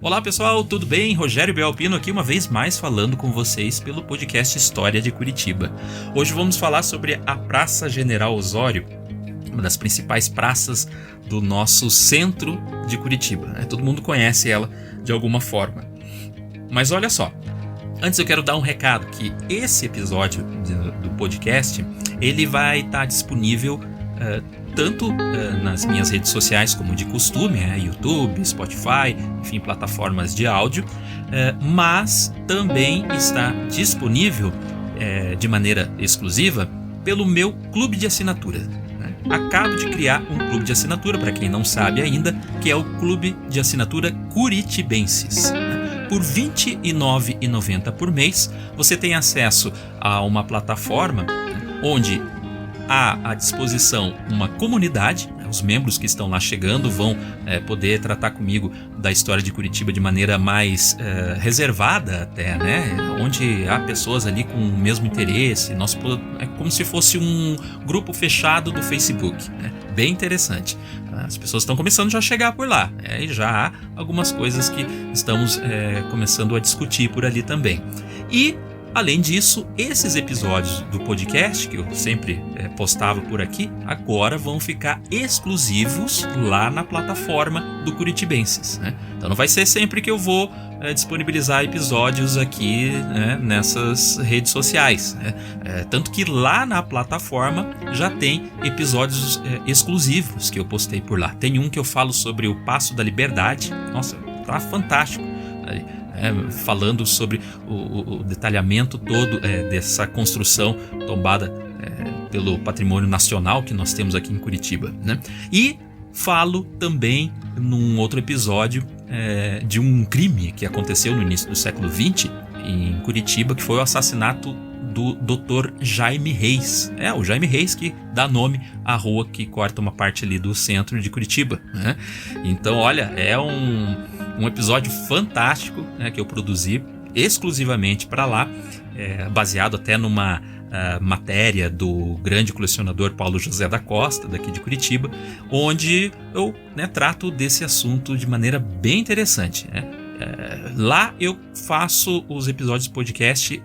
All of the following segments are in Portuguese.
Olá pessoal, tudo bem? Rogério Belpino aqui uma vez mais falando com vocês pelo podcast História de Curitiba. Hoje vamos falar sobre a Praça General Osório, uma das principais praças do nosso centro de Curitiba. Todo mundo conhece ela de alguma forma. Mas olha só, antes eu quero dar um recado que esse episódio do podcast ele vai estar disponível tanto nas minhas redes sociais como de costume, YouTube, Spotify, enfim, plataformas de áudio, mas também está disponível de maneira exclusiva pelo meu clube de assinatura. Acabo de criar um clube de assinatura, para quem não sabe ainda, que é o Clube de Assinatura Curitibenses. Por R$ 29,90 por mês, você tem acesso a uma plataforma onde há à disposição uma comunidade. Os membros que estão lá chegando vão poder tratar comigo da história de Curitiba de maneira mais reservada até, né? Onde há pessoas ali com o mesmo interesse. É como se fosse um grupo fechado do Facebook, né? Bem interessante. As pessoas estão começando já a chegar por lá, e já há algumas coisas que estamos começando a discutir por ali também. E além disso, esses episódios do podcast, que eu sempre postava por aqui, agora vão ficar exclusivos lá na plataforma do Curitibenses, né? Então não vai ser sempre que eu vou disponibilizar episódios aqui, né, nessas redes sociais. Tanto que lá na plataforma já tem episódios exclusivos que eu postei por lá. Tem um que eu falo sobre o Paço da Liberdade. Nossa, tá fantástico. Falando sobre o detalhamento todo dessa construção tombada pelo patrimônio nacional que nós temos aqui em Curitiba, né? E falo também num outro episódio de um crime que aconteceu no início do século XX em Curitiba, que foi o assassinato do Dr. Jaime Reis. O Jaime Reis que dá nome à rua que corta uma parte ali do centro de Curitiba, né? Então, olha, é um episódio fantástico, né, que eu produzi exclusivamente para lá, baseado até numa matéria do grande colecionador Paulo José da Costa, daqui de Curitiba, onde eu trato desse assunto de maneira bem interessante, né? Lá eu faço os episódios do podcast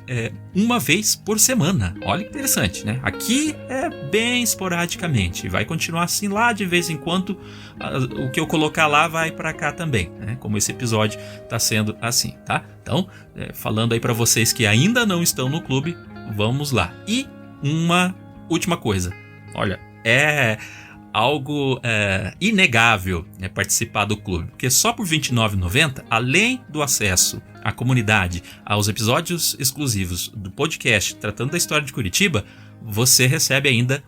uma vez por semana. Olha que interessante, né? Aqui é bem esporadicamente. Vai continuar assim lá de vez em quando. O que eu colocar lá vai para cá também, né? Como esse episódio está sendo assim, tá? Então, falando aí para vocês que ainda não estão no clube, vamos lá. E uma última coisa. Olha, algo inegável, né, participar do clube, porque só por R$ 29,90, além do acesso à comunidade, aos episódios exclusivos do podcast tratando da história de Curitiba, você recebe ainda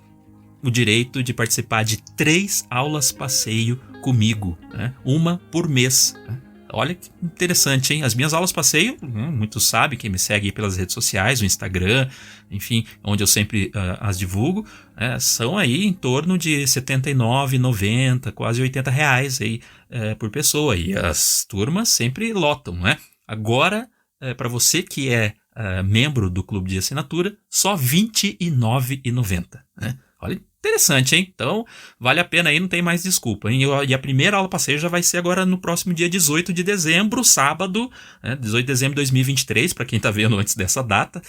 o direito de participar de 3 aulas passeio comigo, né? Uma por mês, né? Olha que interessante, hein? As minhas aulas passeio, muitos sabem, quem me segue aí pelas redes sociais, o Instagram, enfim, onde eu sempre as divulgo, são aí em torno de R$ 79,90, quase R$ 80 aí, por pessoa. E as turmas sempre lotam, né? Agora, para você que é membro do clube de assinatura, só R$ 29,90, né? Olha, interessante, hein? Então, vale a pena aí, não tem mais desculpa, hein? E a primeira aula passeio já vai ser agora no próximo dia 18 de dezembro, sábado, 18 de dezembro de 2023, para quem tá vendo antes dessa data,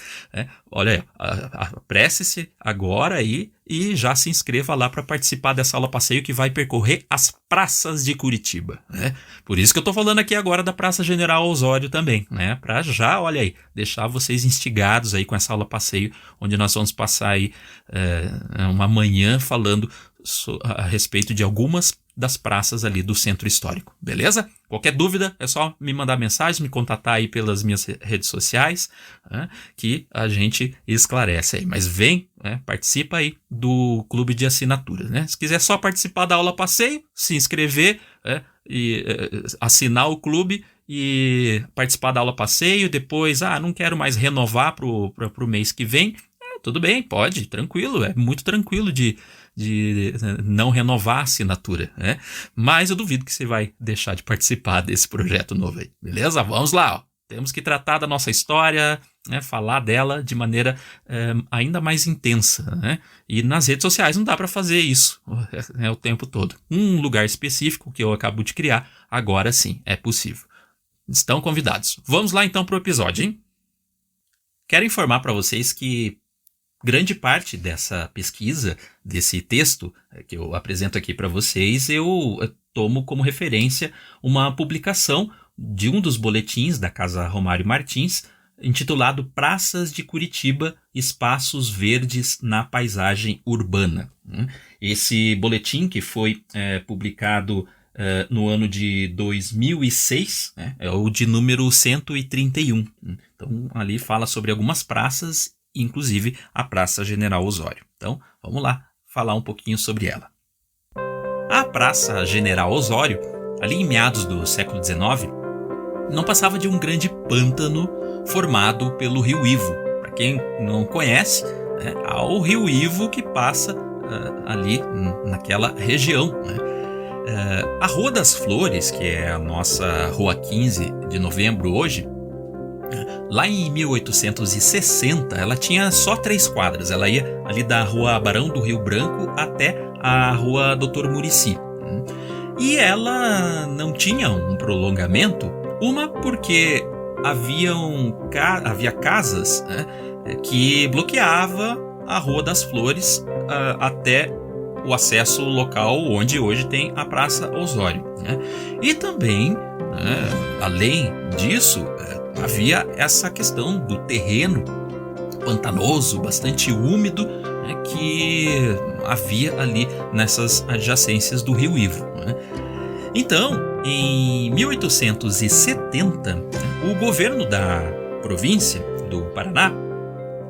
Olha aí, apresse-se agora aí e já se inscreva lá para participar dessa aula passeio que vai percorrer as praças de Curitiba, né? Por isso que eu tô falando aqui agora da Praça General Osório também, né? Para já, olha aí, deixar vocês instigados aí com essa aula passeio, onde nós vamos passar aí uma manhã falando a respeito de algumas das praças ali do centro histórico, beleza? Qualquer dúvida é só me mandar mensagem, me contatar aí pelas minhas redes sociais, que a gente esclarece aí. Mas vem, participa aí do clube de assinatura, né? Se quiser só participar da aula passeio, se inscrever e assinar o clube e participar da aula passeio, depois, não quero mais renovar pro mês que vem, tudo bem, pode, tranquilo, é muito tranquilo de não renovar a assinatura, né? Mas eu duvido que você vai deixar de participar desse projeto novo aí, beleza? Vamos lá, ó. Temos que tratar da nossa história, falar dela de maneira ainda mais intensa, né? E nas redes sociais não dá para fazer isso o tempo todo. Um lugar específico que eu acabo de criar, agora sim, é possível. Estão convidados. Vamos lá então para o episódio, hein? Quero informar para vocês que grande parte dessa pesquisa, desse texto que eu apresento aqui para vocês, eu tomo como referência uma publicação de um dos boletins da Casa Romário Martins, intitulado Praças de Curitiba, Espaços Verdes na Paisagem Urbana. Esse boletim, que foi publicado no ano de 2006, é o de número 131. Então, ali fala sobre algumas praças, inclusive a Praça General Osório. Então, vamos lá falar um pouquinho sobre ela. A Praça General Osório, ali em meados do século XIX, não passava de um grande pântano formado pelo Rio Ivo. Para quem não conhece, há o Rio Ivo que passa ali naquela região. A Rua das Flores, que é a nossa Rua 15 de Novembro hoje, lá em 1860 ela tinha só 3 quadras. Ela ia ali da Rua Barão do Rio Branco até a Rua Doutor Muricy. E ela não tinha um prolongamento, uma porque havia casas que bloqueava a Rua das Flores até o acesso local onde hoje tem a Praça Osório. E também, além disso, havia essa questão do terreno pantanoso, bastante úmido, que havia ali nessas adjacências do Rio Ivo. Então, em 1870, o governo da província do Paraná,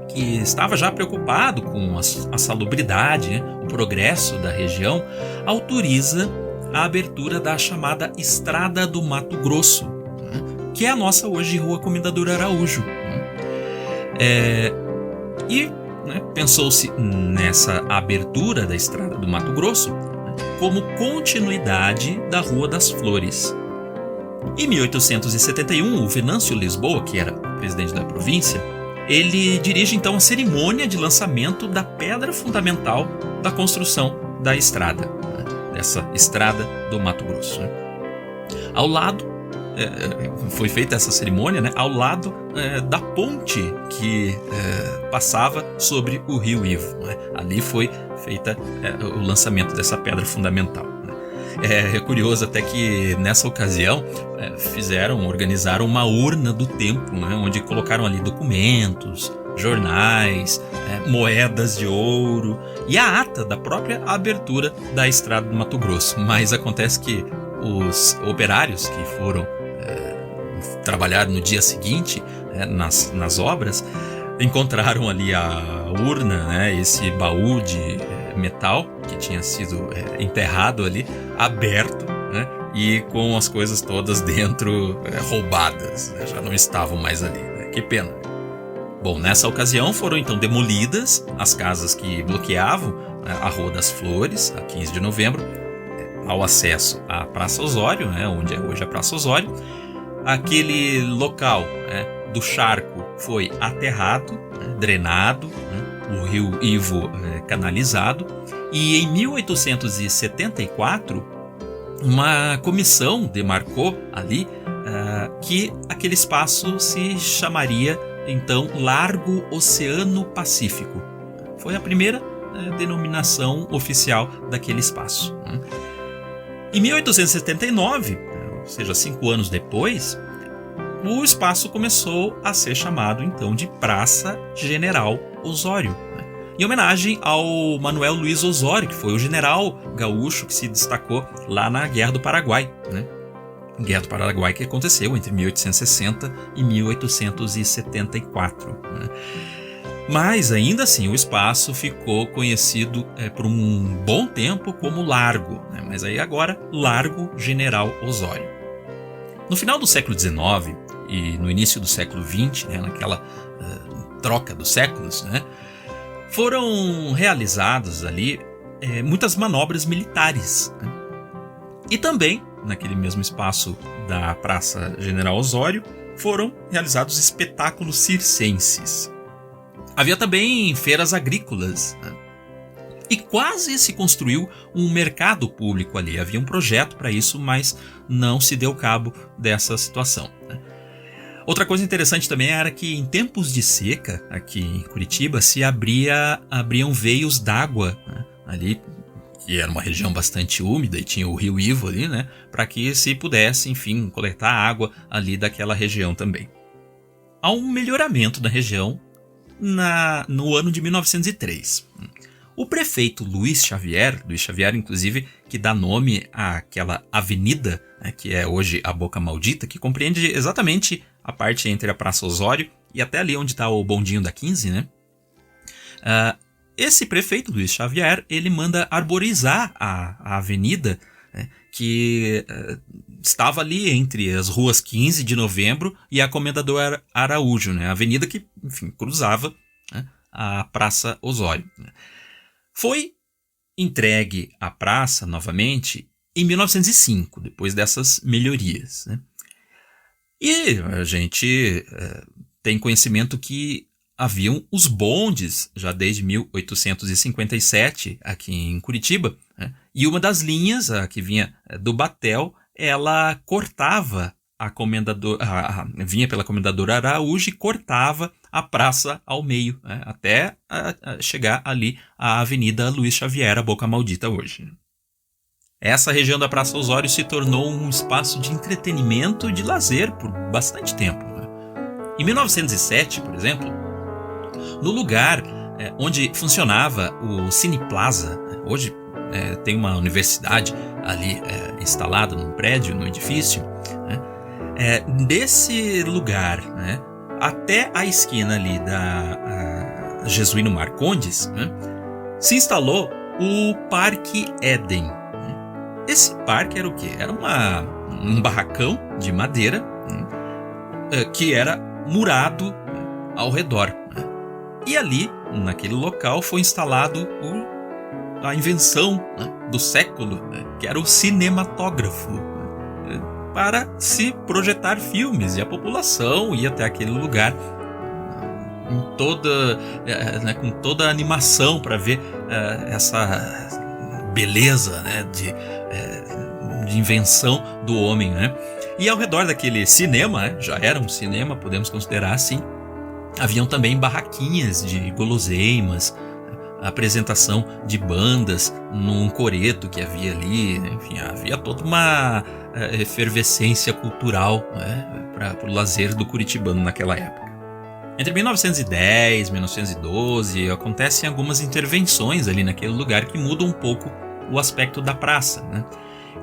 que estava já preocupado com a salubridade, o progresso da região, autoriza a abertura da chamada Estrada do Mato Grosso, que é a nossa hoje Rua Comendador Araújo. Pensou-se nessa abertura da Estrada do Mato Grosso como continuidade da Rua das Flores. Em 1871, o Venâncio Lisboa, que era presidente da província, ele dirige então a cerimônia de lançamento da pedra fundamental da construção da estrada, dessa Estrada do Mato Grosso. Ao lado, foi feita essa cerimônia, ao lado da ponte que passava sobre o Rio Ivo. Ali foi feita o lançamento dessa pedra fundamental. É curioso até que nessa ocasião organizaram uma urna do tempo, onde colocaram ali documentos, jornais, moedas de ouro e a ata da própria abertura da Estrada do Mato Grosso. Mas acontece que os operários que foram trabalhar no dia seguinte nas obras encontraram ali a urna, esse baú de metal que tinha sido enterrado ali, aberto, e com as coisas todas dentro roubadas, já não estavam mais ali. Que pena. Bom, nessa ocasião foram então demolidas as casas que bloqueavam a Rua das Flores, a 15 de novembro, ao acesso à Praça Osório, onde é hoje a Praça Osório. Aquele local do charco foi aterrado, drenado, o Rio Ivo canalizado, e em 1874 uma comissão demarcou ali que aquele espaço se chamaria então Largo Oceano Pacífico. Foi a primeira denominação oficial daquele espaço. Em 1879, ou seja, 5 anos depois, o espaço começou a ser chamado então de Praça General Osório, em homenagem ao Manuel Luiz Osório, que foi o general gaúcho que se destacou lá na Guerra do Paraguai. Guerra do Paraguai que aconteceu entre 1860 e 1874. Mas ainda assim o espaço ficou conhecido por um bom tempo como Largo, mas aí agora Largo General Osório. No final do século XIX e no início do século XX, naquela troca dos séculos, foram realizadas ali muitas manobras militares. E também, naquele mesmo espaço da Praça General Osório, foram realizados espetáculos circenses. Havia também feiras agrícolas. E quase se construiu um mercado público ali. Havia um projeto para isso, mas não se deu cabo dessa situação, né? Outra coisa interessante também era que em tempos de seca, aqui em Curitiba, se abriam veios d'água, né, ali, que era uma região bastante úmida e tinha o Rio Ivo ali, né, para que se pudesse, enfim, coletar água ali daquela região também. Há um melhoramento da região no ano de 1903. O prefeito Luiz Xavier, inclusive, que dá nome àquela avenida, né, que é hoje a Boca Maldita, que compreende exatamente a parte entre a Praça Osório e até ali onde está o bondinho da 15, né? Esse prefeito, Luiz Xavier, ele manda arborizar a avenida, né, que estava ali entre as ruas 15 de Novembro e a Comendador Araújo, né? A avenida que, enfim, cruzava, né, a Praça Osório, né? Foi entregue à praça novamente em 1905, depois dessas melhorias, né? E a gente tem conhecimento que haviam os bondes já desde 1857 aqui em Curitiba, né? E uma das linhas, a que vinha do Batel, ela cortava vinha pela Comendador Araújo e cortava a praça ao meio, né? Até chegar ali à Avenida Luiz Xavier, a Boca Maldita hoje. Essa região da Praça Osório se tornou um espaço de entretenimento e de lazer por bastante tempo, né? Em 1907, por exemplo, no lugar onde funcionava o Cine Plaza, hoje tem uma universidade ali instalada num prédio, num edifício, né? Desse lugar, né, até a esquina ali da Jesuíno Marcondes, né, se instalou o Parque Éden. Esse parque era o quê? Era um barracão de madeira, né, que era murado, né, ao redor, né? E ali, naquele local, foi instalado a invenção, né, do século, né, que era o cinematógrafo, né, para se projetar filmes, e a população ia até aquele lugar com toda a animação para ver essa beleza, né, de invenção do homem, né? E ao redor daquele cinema, né, já era um cinema, podemos considerar assim, haviam também barraquinhas de guloseimas, apresentação de bandas num coreto que havia ali, né? Enfim, havia toda uma efervescência cultural, né, para o lazer do curitibano naquela época. Entre 1910 e 1912 acontecem algumas intervenções ali naquele lugar que mudam um pouco o aspecto da praça, né?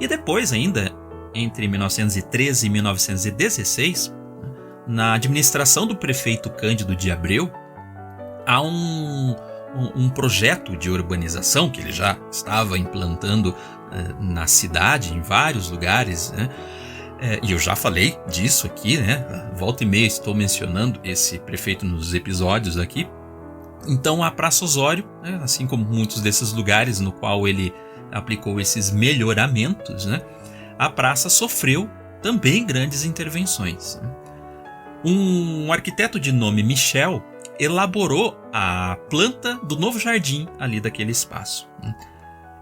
E depois ainda, entre 1913 e 1916, na administração do prefeito Cândido de Abreu, há um projeto de urbanização que ele já estava implantando na cidade, em vários lugares, né? E eu já falei disso aqui, né? Volta e meia estou mencionando esse prefeito nos episódios aqui. Então a Praça Osório, né, assim como muitos desses lugares no qual ele aplicou esses melhoramentos, né, a praça sofreu também grandes intervenções, né? Um arquiteto de nome Michel elaborou a planta do novo jardim ali daquele espaço, né?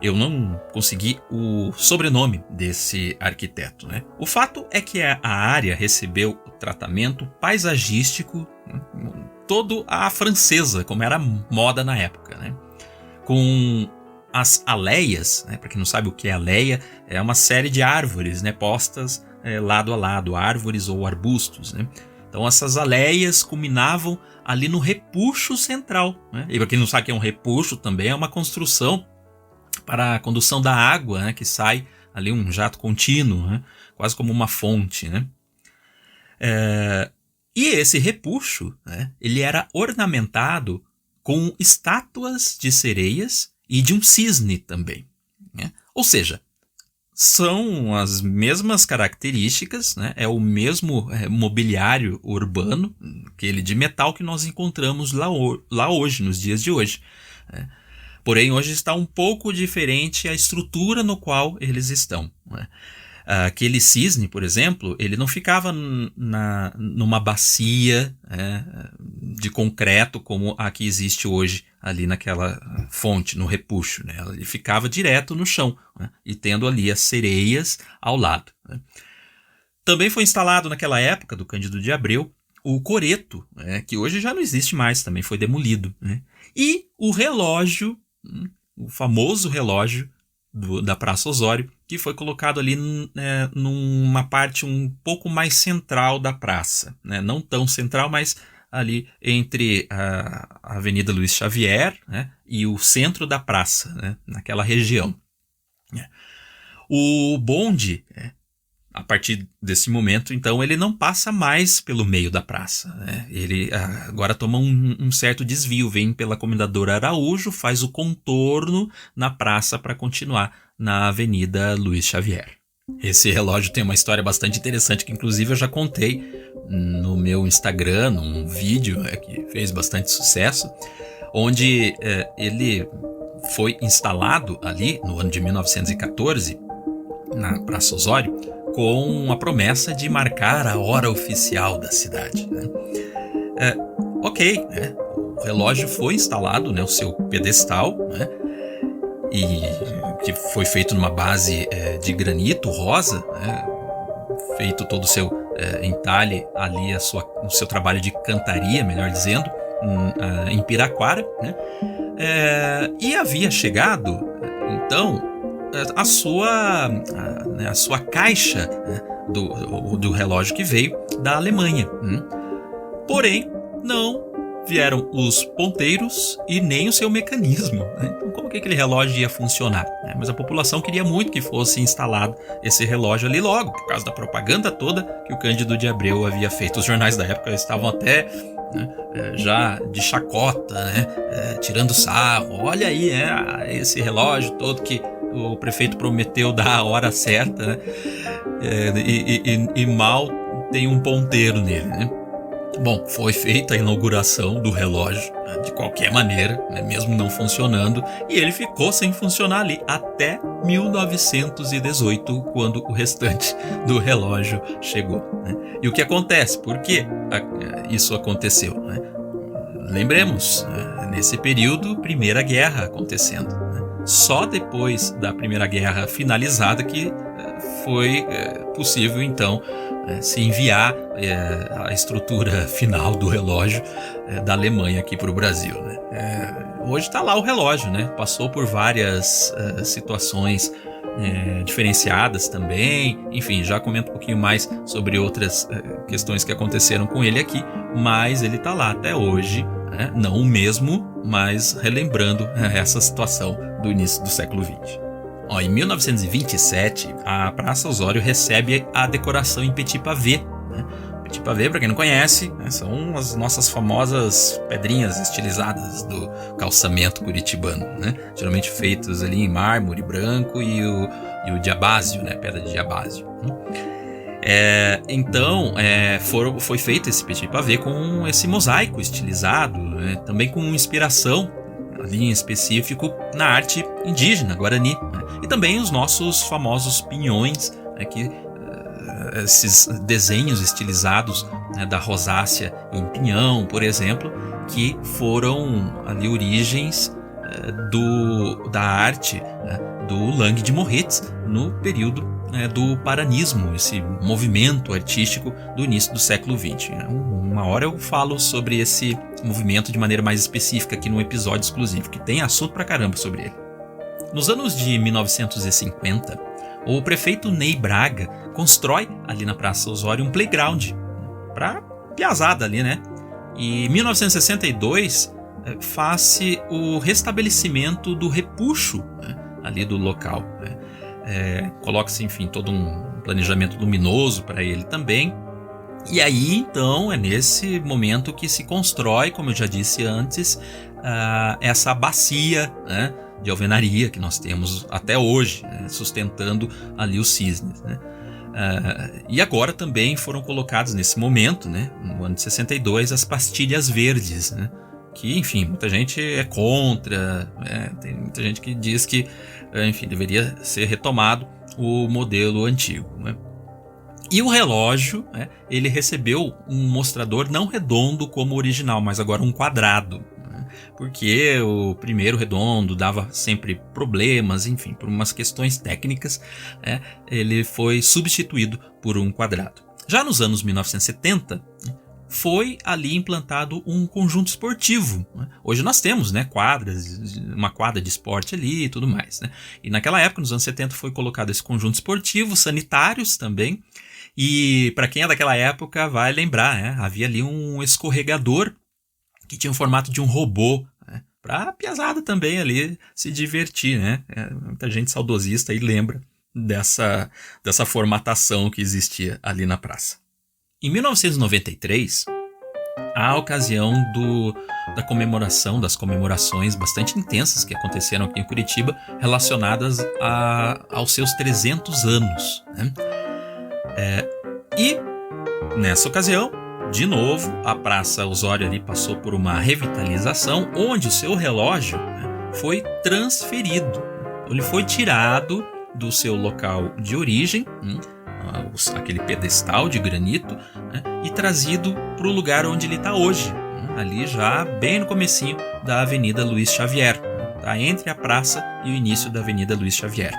Eu não consegui o sobrenome desse arquiteto, né? O fato é que a área recebeu o tratamento paisagístico, né, todo à francesa, como era moda na época, né? Com as aleias, né? Para quem não sabe o que é aleia, é uma série de árvores, né, postas lado a lado, árvores ou arbustos, né? Então essas aleias culminavam ali no repuxo central, né? E para quem não sabe o que é um repuxo, também é uma construção para a condução da água, né, que sai ali um jato contínuo, né, quase como uma fonte, né? E esse repuxo, né, ele era ornamentado com estátuas de sereias e de um cisne também, né? Ou seja, são as mesmas características, né? É o mesmo mobiliário urbano, aquele de metal que nós encontramos lá hoje, nos dias de hoje, né? Porém, hoje está um pouco diferente a estrutura no qual eles estão, né? Aquele cisne, por exemplo, ele não ficava numa bacia, de concreto como a que existe hoje ali naquela fonte, no repuxo, né? Ele ficava direto no chão, né? E tendo ali as sereias ao lado, né? Também foi instalado naquela época do Cândido de Abreu o coreto, né? Que hoje já não existe mais, também foi demolido, né? E o relógio, o famoso relógio da Praça Osório, que foi colocado ali numa parte um pouco mais central da praça, né? Não tão central, mas ali entre a Avenida Luiz Xavier, né? E o centro da praça, né? Naquela região. O bonde, a partir desse momento, então, ele não passa mais pelo meio da praça, né? Ele agora toma um certo desvio, vem pela Comendador Araújo, faz o contorno na praça para continuar na Avenida Luiz Xavier. Esse relógio tem uma história bastante interessante que, inclusive, eu já contei no meu Instagram, num vídeo que fez bastante sucesso, onde ele foi instalado ali no ano de 1914, na Praça Osório, com a promessa de marcar a hora oficial da cidade, né? Ok, né? O relógio foi instalado, né? O seu pedestal, né? E que foi feito numa base de granito rosa, né? Feito todo o seu entalhe ali, o seu trabalho de cantaria, melhor dizendo, em Piraquara, né? E havia chegado, então, a sua caixa, né, do relógio que veio da Alemanha. Porém, não vieram os ponteiros e nem o seu mecanismo, né? Então, como que aquele relógio ia funcionar? Mas a população queria muito que fosse instalado esse relógio ali logo, por causa da propaganda toda que o Cândido de Abreu havia feito. Os jornais da época estavam até, né, já de chacota, né, tirando sarro. Olha aí, esse relógio todo que o prefeito prometeu dar a hora certa, né? E mal tem um ponteiro nele, né? Bom, foi feita a inauguração do relógio, né, de qualquer maneira, né, mesmo não funcionando, e ele ficou sem funcionar ali até 1918, quando o restante do relógio chegou, né? E o que acontece? Por que isso aconteceu, né? Lembremos, nesse período, Primeira Guerra acontecendo, né? Só depois da Primeira Guerra finalizada que foi possível, então, se enviar a estrutura final do relógio da Alemanha aqui para o Brasil, né? Hoje está lá o relógio, né? Passou por várias situações diferenciadas também. Enfim, já comento um pouquinho mais sobre outras questões que aconteceram com ele aqui, mas ele está lá até hoje, né? Não o mesmo, mas relembrando essa situação do início do século XX. Em 1927, a Praça Osório recebe a decoração em petit pavé, né? Petit pavé, para quem não conhece, né, são as nossas famosas pedrinhas estilizadas do calçamento curitibano, né? Geralmente feitos ali em mármore branco e o diabásio, né? Pedra de diabásio. Então, foi feito esse petit pavé com esse mosaico estilizado, né? Também com inspiração ali em específico na arte indígena, Guarani, né? E também os nossos famosos pinhões, né, esses desenhos estilizados, né, da rosácea em pinhão, por exemplo, que foram ali origens da arte, né, do Lang de Moritz no período do paranismo, esse movimento artístico do início do século XX. Uma hora eu falo sobre esse movimento de maneira mais específica aqui num episódio exclusivo, que tem assunto pra caramba sobre ele. Nos anos de 1950, o prefeito Ney Braga constrói ali na Praça Osório um playground pra piazada ali, né? E em 1962 faz-se o restabelecimento do repuxo, né, ali do local, né? Coloca-se, enfim, todo um planejamento luminoso para ele também. E aí, então, é nesse momento que se constrói, como eu já disse antes, essa bacia, né, de alvenaria que nós temos até hoje, né, sustentando ali os cisnes, né? E agora também foram colocados nesse momento, né, no ano de 62, as pastilhas verdes, né, que, enfim, muita gente é contra, né? Tem muita gente que diz que, enfim, deveria ser retomado o modelo antigo, né? E o relógio, né, ele recebeu um mostrador não redondo como o original, mas agora um quadrado, né, porque o primeiro redondo dava sempre problemas, enfim, por umas questões técnicas, né, ele foi substituído por um quadrado. Já nos anos 1970, foi ali implantado um conjunto esportivo, né? Hoje nós temos, né, quadras, uma quadra de esporte ali e tudo mais, né? E naquela época, nos anos 70, foi colocado esse conjunto esportivo, sanitários também. E para quem é daquela época vai lembrar, né? Havia ali um escorregador que tinha o formato de um robô, né? Para a piazada também ali se divertir, né? Muita gente saudosista aí lembra dessa formatação que existia ali na praça. Em 1993, a ocasião das comemorações bastante intensas que aconteceram aqui em Curitiba, relacionadas aos seus 300 anos, né? E nessa ocasião, de novo, a Praça Osório ali passou por uma revitalização, onde o seu relógio, né, foi transferido. Ele foi tirado do seu local de origem, aquele pedestal de granito, né, e trazido para o lugar onde ele está hoje, né, ali já bem no comecinho da Avenida Luiz Xavier, tá, entre a praça e o início da Avenida Luiz Xavier.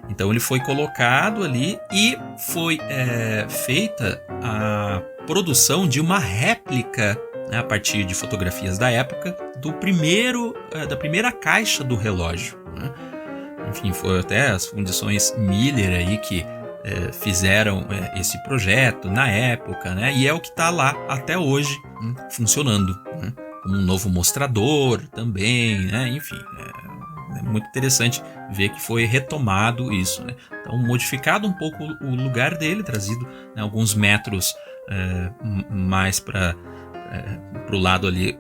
Então ele foi colocado ali e foi feita a produção de uma réplica, né, a partir de fotografias da época, da primeira caixa do relógio, né. Enfim, foi até as fundições Miller aí que fizeram esse projeto na época, né? E é o que está lá até hoje, funcionando, né? Como um novo mostrador também, né? Enfim, é muito interessante ver que foi retomado isso, né? Então, modificado um pouco o lugar dele, trazido, né, alguns metros mais para o lado ali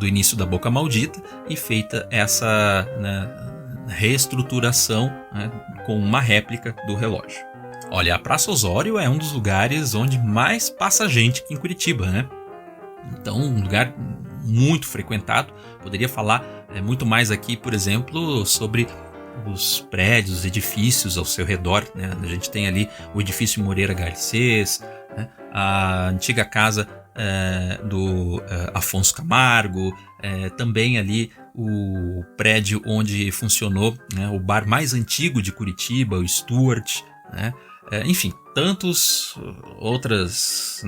do início da Boca Maldita, e feita essa, né, reestruturação, né, com uma réplica do relógio. Olha, a Praça Osório é um dos lugares onde mais passa gente aqui em Curitiba, né? Então, um lugar muito frequentado. Poderia falar muito mais aqui, por exemplo, sobre os prédios, os edifícios ao seu redor, né? A gente tem ali o edifício Moreira Garcês, né? A antiga casa do Afonso Camargo, também ali o prédio onde funcionou, né, o bar mais antigo de Curitiba, o Stuart, né? Enfim, tantas outras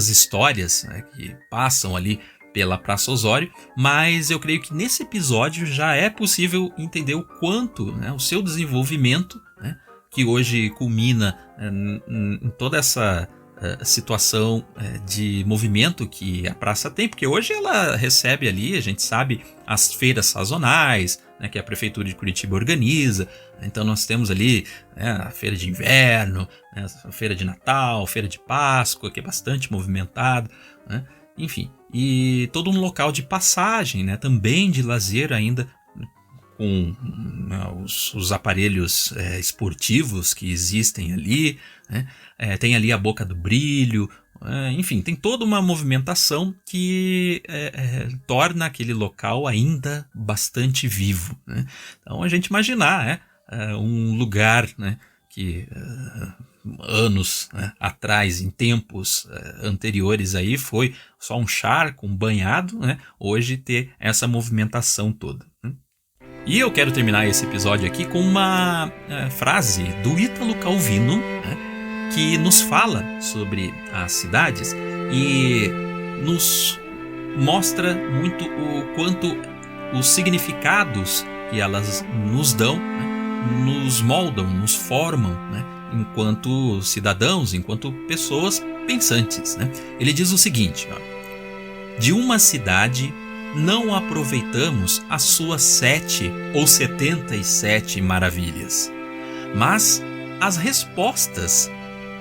histórias, né, que passam ali pela Praça Osório, mas eu creio que nesse episódio já é possível entender o quanto, né, o seu desenvolvimento, né, que hoje culmina em toda essa situação de movimento que a praça tem, porque hoje ela recebe ali, a gente sabe, as feiras sazonais, né, que a Prefeitura de Curitiba organiza. Então nós temos ali, né, a feira de inverno, né, a feira de Natal, a feira de Páscoa, que é bastante movimentado, né, enfim, e todo um local de passagem, né, também de lazer ainda, com, né, os aparelhos esportivos que existem ali, né, tem ali a Boca do Brilho, enfim, tem toda uma movimentação que torna aquele local ainda bastante vivo, né? Então a gente imaginar, né, um lugar, né, que anos, né, atrás, em tempos anteriores aí, foi só um charco, um banhado, né, hoje ter essa movimentação toda, né? E eu quero terminar esse episódio aqui com uma frase do Ítalo Calvino, né, que nos fala sobre as cidades e nos mostra muito o quanto os significados que elas nos dão, né, nos moldam, nos formam, né, enquanto cidadãos, enquanto pessoas pensantes, né? Ele diz o seguinte: de uma cidade não aproveitamos as suas 7 ou 77 maravilhas, mas as respostas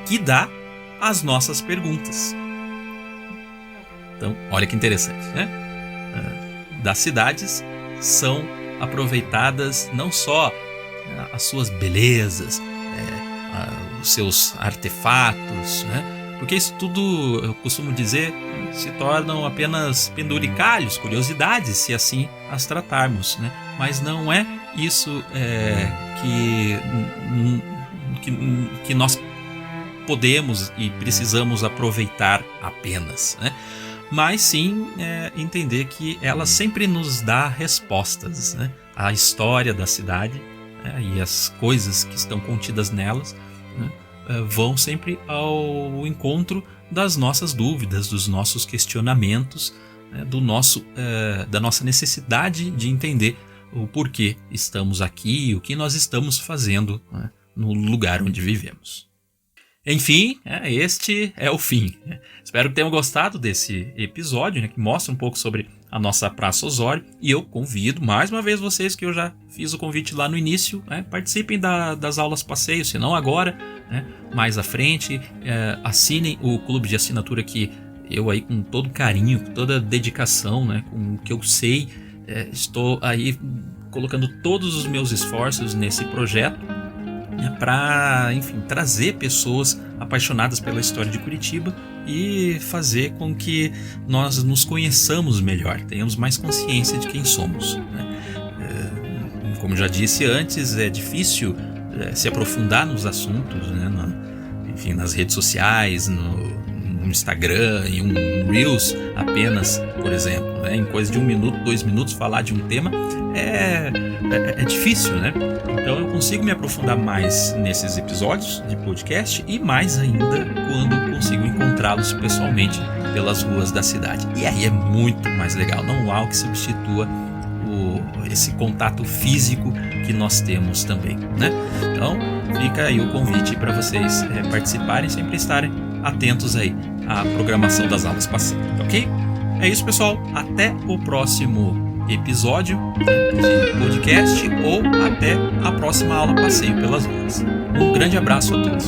que dá às nossas perguntas. Então, olha que interessante, né? Das cidades são aproveitadas não só as suas belezas, os seus artefatos, né? Porque isso tudo, eu costumo dizer, se tornam apenas penduricalhos, curiosidades, se assim as tratarmos, né? Mas não é isso que nós podemos e precisamos aproveitar apenas, né? Mas sim entender que ela sempre nos dá respostas, né? A história da cidade, e as coisas que estão contidas nelas, né, vão sempre ao encontro das nossas dúvidas, dos nossos questionamentos, né, da nossa necessidade de entender o porquê estamos aqui, o que nós estamos fazendo, né, no lugar onde vivemos. Enfim, este é o fim. Espero que tenham gostado desse episódio, né, que mostra um pouco sobre a nossa Praça Osório. E eu convido mais uma vez vocês, que eu já fiz o convite lá no início, né, participem das aulas passeio, se não agora, né, mais à frente. Assinem o clube de assinatura, que eu aí com todo carinho, com toda dedicação, né, com o que eu sei, estou aí colocando todos os meus esforços nesse projeto, para, enfim, trazer pessoas apaixonadas pela história de Curitiba e fazer com que nós nos conheçamos melhor, tenhamos mais consciência de quem somos, né? Como já disse antes, é difícil se aprofundar nos assuntos, né? Enfim, nas redes sociais, no Instagram, em um Reels apenas, por exemplo, né? Em coisa de 1 minuto, 2 minutos, falar de um tema é difícil, né? Então eu consigo me aprofundar mais nesses episódios de podcast, e mais ainda quando consigo encontrá-los pessoalmente pelas ruas da cidade. E aí é muito mais legal, não há o que substitua esse contato físico que nós temos também, né? Então fica aí o convite para vocês participarem, sempre estarem atentos aí à programação das aulas passadas, ok? É isso, pessoal, até o próximo episódio de podcast, ou até a próxima aula passeio pelas ruas. Um grande abraço a todos.